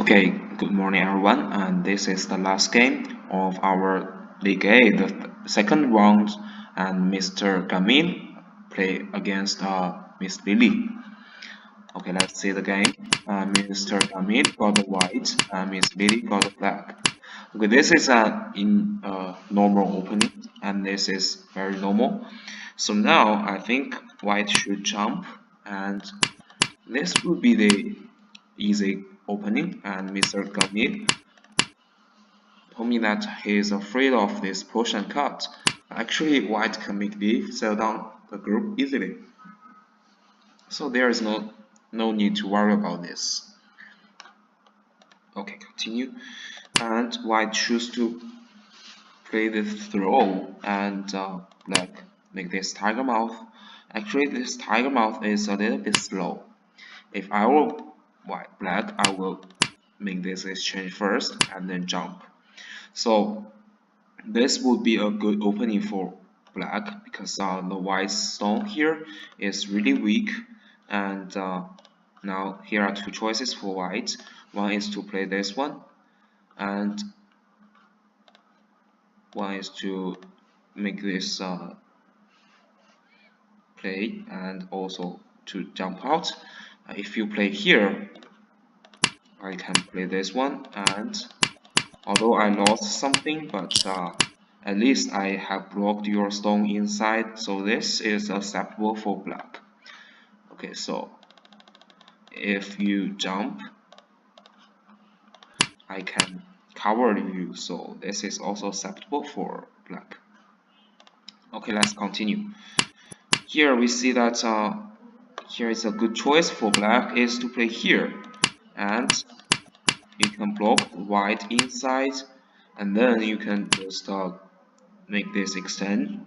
Okay, good morning everyone, and this is the last game of our League A, the second round, and Mr. Gamin play against Miss Lily. Okay, let's see the game. Mr. Gamin got the white, and Miss Lily got the black. Okay, this is in normal opening, and this is very normal. So now I think white should jump, and this would be the easy opening, and Mr. Gamin told me that he is afraid of this push and cut. Actually, white can make leaf sell down the group easily. So there is no need to worry about this. Okay, continue. And white choose to play the throw, and black make this tiger mouth. Actually, this tiger mouth is a little bit slow. If I were black, I will make this exchange first and then jump. So this would be a good opening for black because the white stone here is really weak, and now here are two choices for white. One is to play this one, and one is to make this play and also to jump out. If you play here, I can play this one, and although I lost something, but at least I have blocked your stone inside, so this is acceptable for black. Okay, so if you jump, I can cover you, so this is also acceptable for black. Okay, let's continue. Here we see that here is a good choice for black is to play here, and you can block white inside, and then you can just make this extend,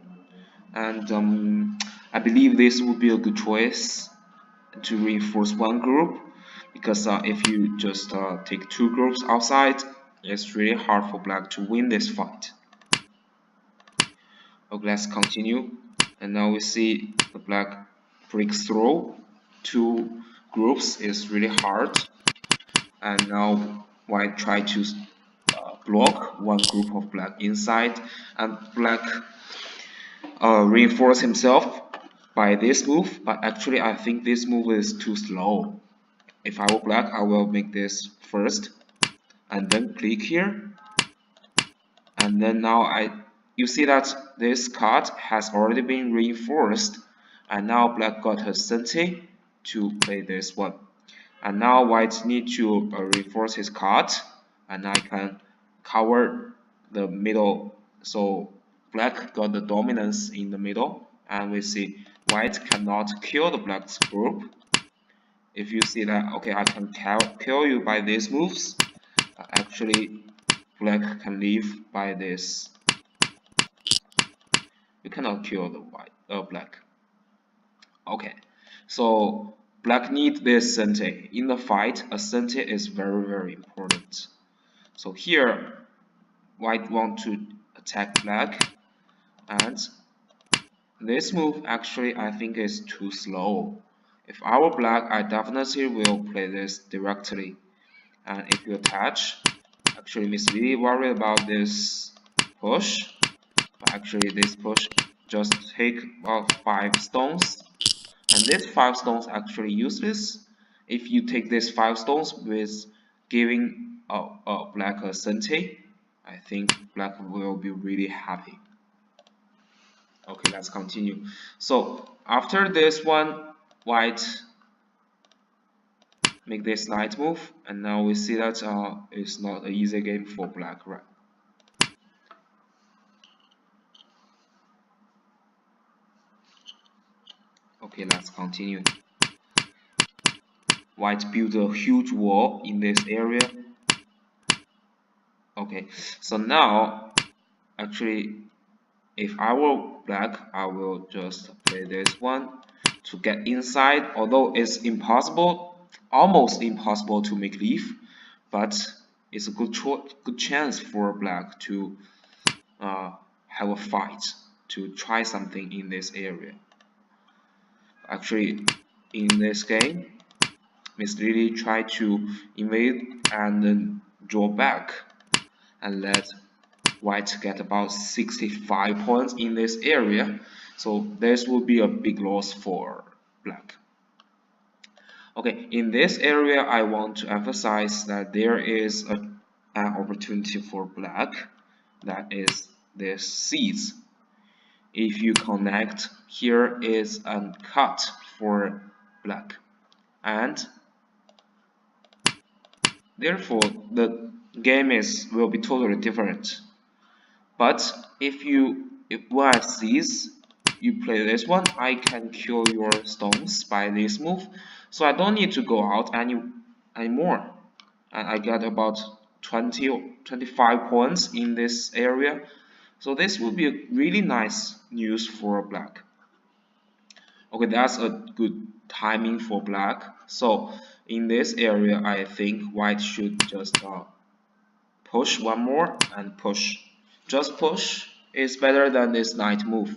and I believe this would be a good choice to reinforce one group, because if you just take two groups outside, it's really hard for black to win this fight. Okay, let's continue, and now we see the black breaks through two groups is really hard, and now white try to block one group of black inside, and black reinforce himself by this move, but actually I think this move is too slow. If I were black, I will make this first and then click here, and then now you see that this card has already been reinforced, and now black got a sente to play this one, and now white need to reinforce his card, and I can cover the middle, so black got the dominance in the middle, and we see white cannot kill the black's group. If you see that, okay, I can kill you by these moves, actually black can leave by this. You cannot kill the black. Okay, so black need this sente. In the fight, a sente is very important. So here white want to attack black, and this move actually I think is too slow. If I were black, I definitely will play this directly, and if you attach, actually Miss Lily worried about this push, but actually this push just take about 5 stones, and this 5 stones actually useless. If you take this 5 stones with giving black a sente, I think black will be really happy. Okay, let's continue. So after this one, white make this knight move, and now we see that it's not an easy game for black, right? Okay, let's continue. White built a huge wall in this area. Okay, so now actually if I were black, I will just play this one to get inside, although it's impossible, almost impossible to make leaf, but it's a good chance for black to have a fight, to try something in this area. Actually, in this game, Miss Lily try to invade and then draw back and let white get about 65 points in this area. So this will be a big loss for black. Okay, in this area, I want to emphasize that there is an opportunity for black, that is this seeds. If you connect, here is a cut for black, and therefore the game will be totally different. But if when I sees you play this one, I can kill your stones by this move, so I don't need to go out anymore, and I get about 20 or 25 points in this area. So this will be a really nice news for black. Okay, that's a good timing for black. So in this area, I think white should just push one more and push. Just push is better than this knight move,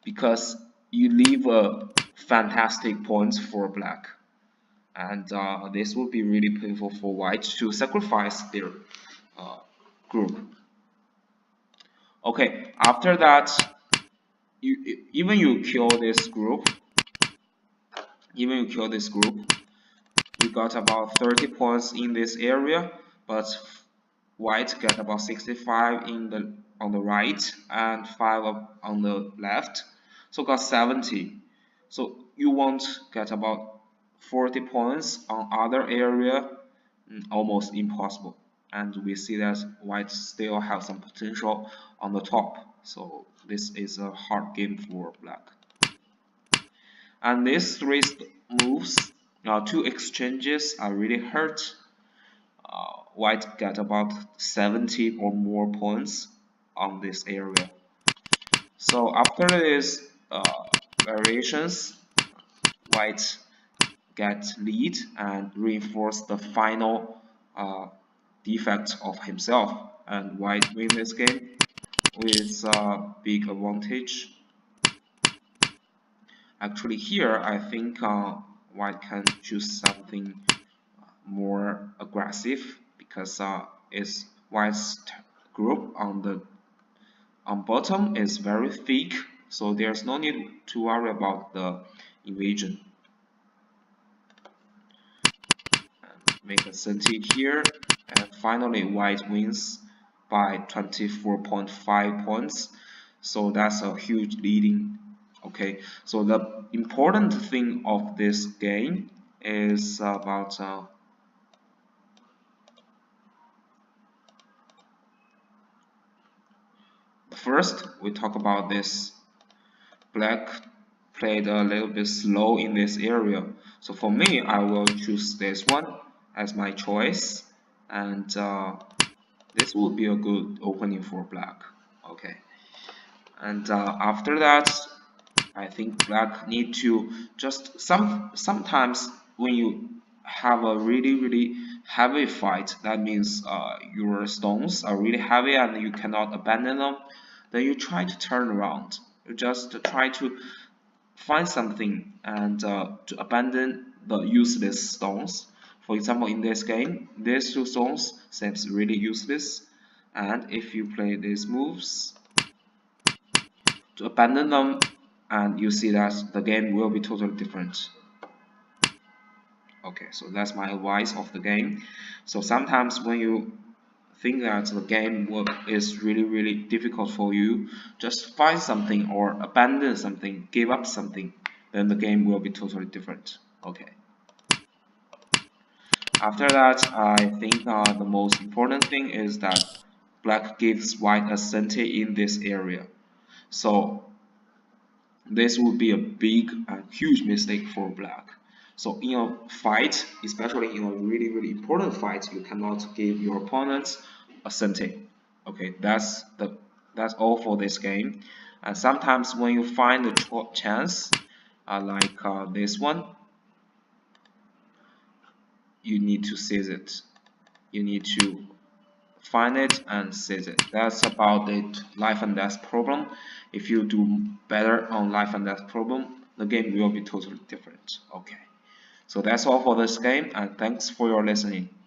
because you leave a fantastic points for black, and this will be really painful for white to sacrifice their uh, group. Okay, after that, you kill this group, you got about 30 points in this area, but white get about 65 on the right and 5 up on the left, so got 70. So you won't get about 40 points on other area, almost impossible. And we see that white still have some potential on the top, so this is a hard game for black. And these three moves, two exchanges are really hurt. White got about 70 or more points on this area. So after these variations, white get lead and reinforce the final defect of himself, and white win this game with big advantage. Actually here I think white can choose something more aggressive, because it's white's group on bottom is very thick, so there's no need to worry about the invasion. And make a senti here, and finally white wins by 24.5 points, so that's a huge leading. Okay, so the important thing of this game is about first we talk about this. Black played a little bit slow in this area, so for me I will choose this one as my choice, and this would be a good opening for black. Okay, and after that I think black need to just sometimes when you have a really heavy fight, that means your stones are really heavy and you cannot abandon them, then you try to turn around. You just try to find something and to abandon the useless stones. For example, in this game, these two stones seems really useless, and if you play these moves to abandon them, and you see that the game will be totally different. Okay, so that's my advice of the game. So sometimes when you think that the game is really difficult for you, just find something or abandon something, give up something, then the game will be totally different. Okay. After that, I think the most important thing is that black gives white a center in this area. So this would be a big and huge mistake for black. So in a fight, especially in a really important fight, you cannot give your opponents a center. Okay, that's all for this game. And sometimes when you find a chance, like this one, you need to seize it. You need to find it and seize it. That's about it. Life and death problem. If you do better on life and death problem, the game will be totally different. Okay. So that's all for this game, and thanks for your listening.